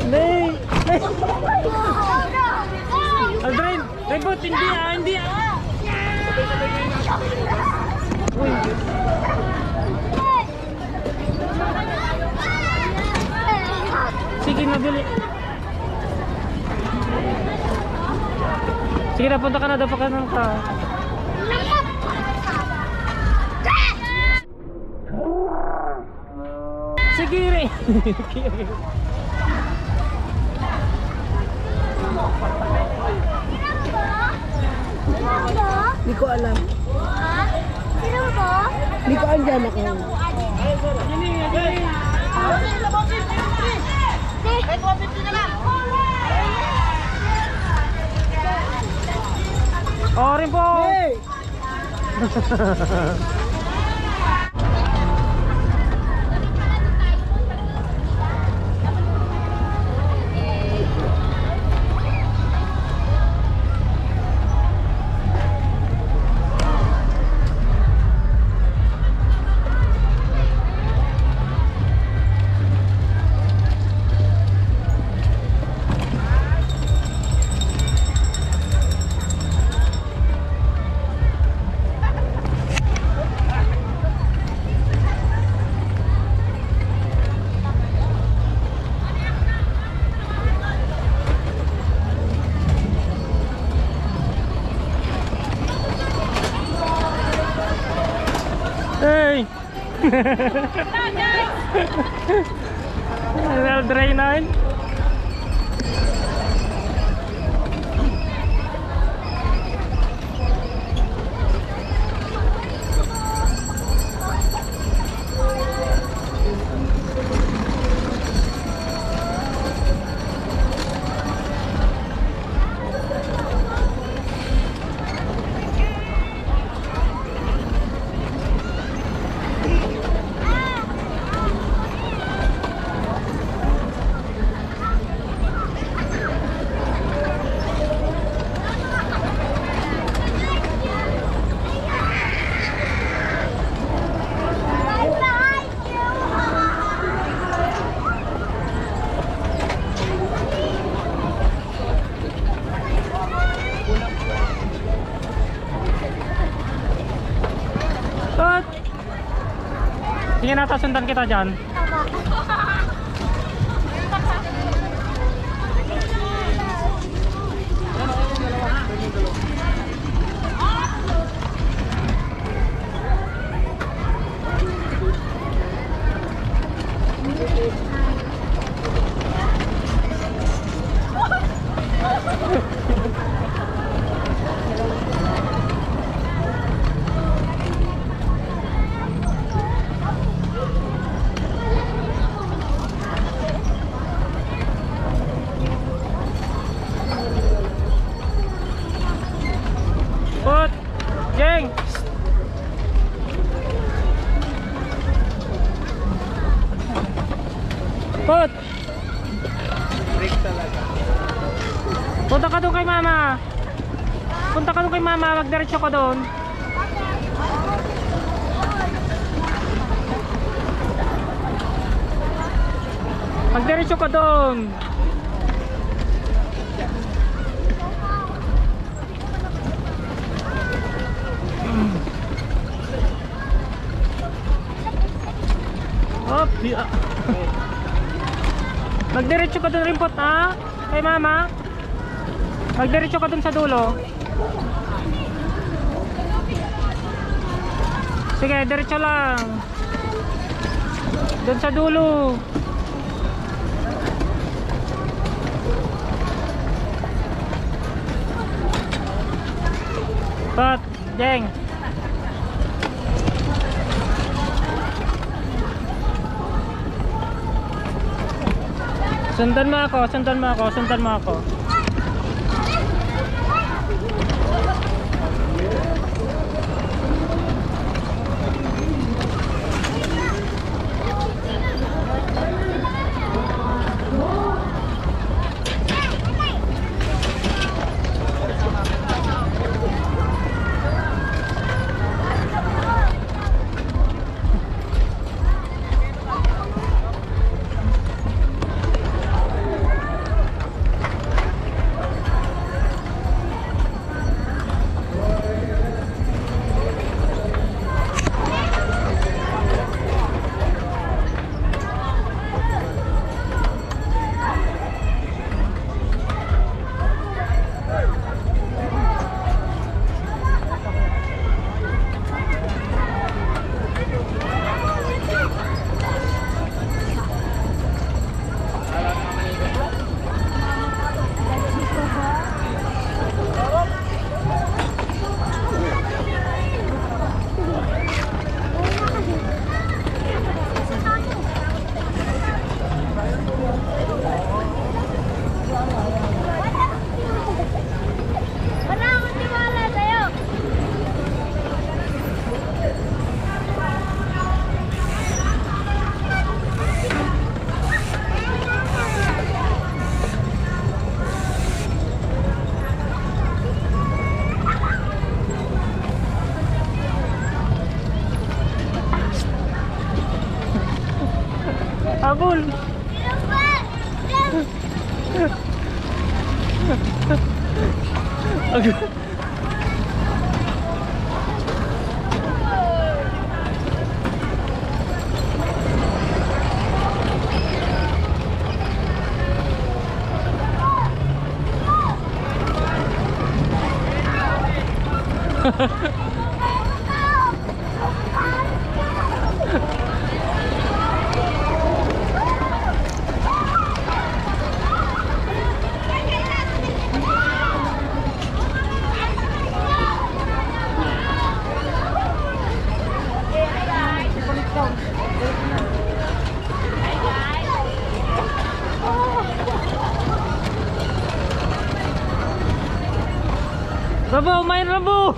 Nay! Aldrin! Rebot! Hindi ah! Hindi ah! Uy! Sige, mabili. Sige na, punta ka na. Dapat ka na ka. Sige rin. Hindi ko alam. Sino po? Hindi ko andyan ako. Oo rin po. Hey! Hey! Well, dry na. Sige na, tasundan kita dyan. Put! Jeng! Put! Break talaga. Punta ka doon kay mama. Punta ka doon kay mama. Magdiretso ka doon. Magdiretso ka doon. Hop, magdiretso ka doon rin po, ha? Kay mama. Magdiretso ka doon sa dulo. Sige, diretso lang. Doon sa dulo. Pat, Jeng. Sundan mo ako, sundan mo ako, sundan mo ako. Rabo, main Rabo.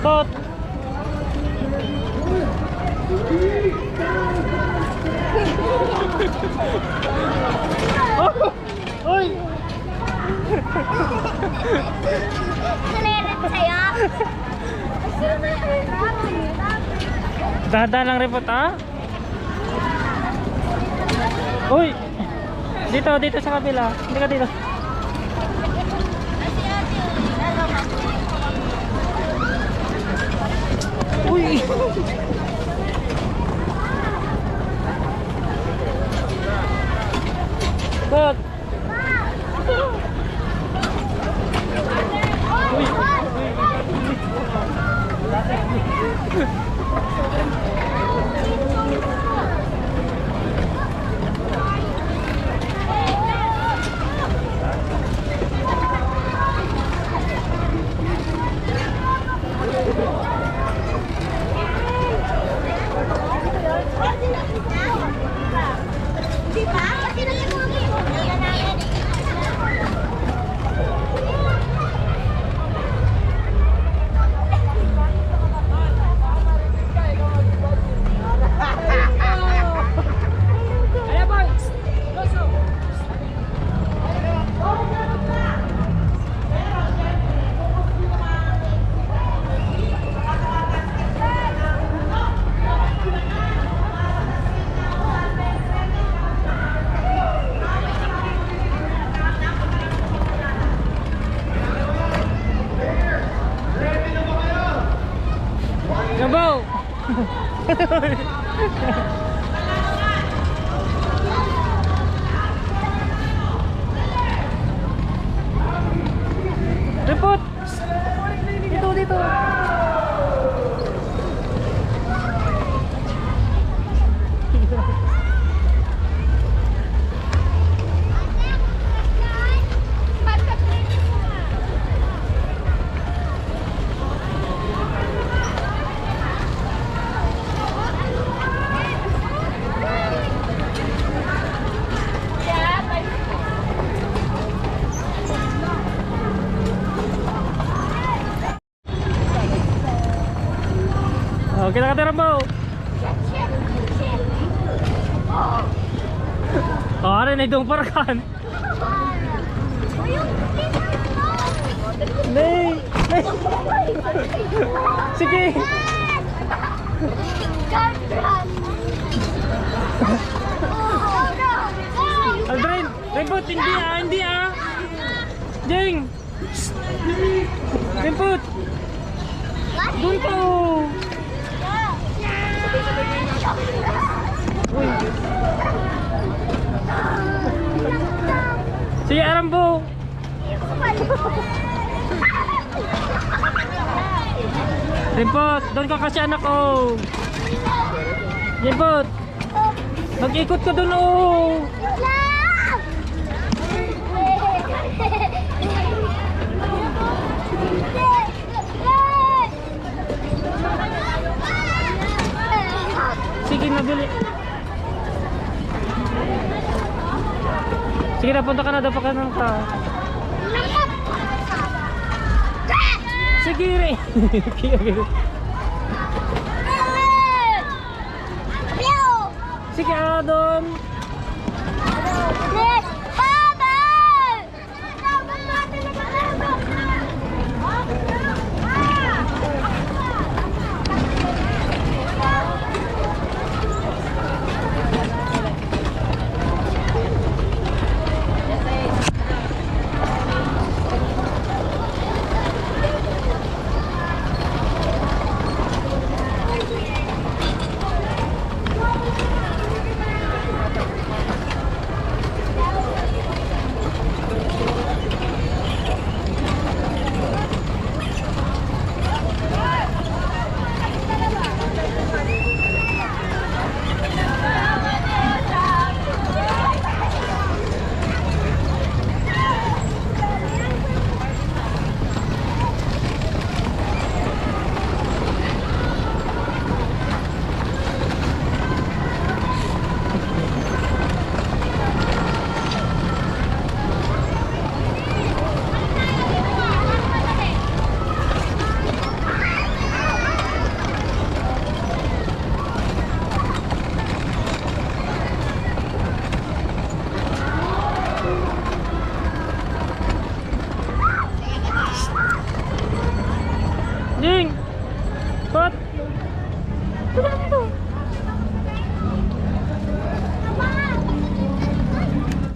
Tot. Oy. Nalilit sa'yo. Dahan lang report ha. Uy. Dito sa kabila. Hindi ka dito. Uy. Tot. Repot! Dito, dito. Oh, kita ka Rambo. Oh, ano na itong parakan? Nay! Nay! Sige! Aldrin! Rempot! Hindi ah! Hindi ah! Jeng! Rempot! Doon ko! Uy! Sige, Arambo! Rempot! Doon ka kasi anak ko! Rempot! Mag-ikot ka doon oh! Sige, nabili. Sige na, punta ka na daw pa ka ng ka. Sige rin. Sige, Adon.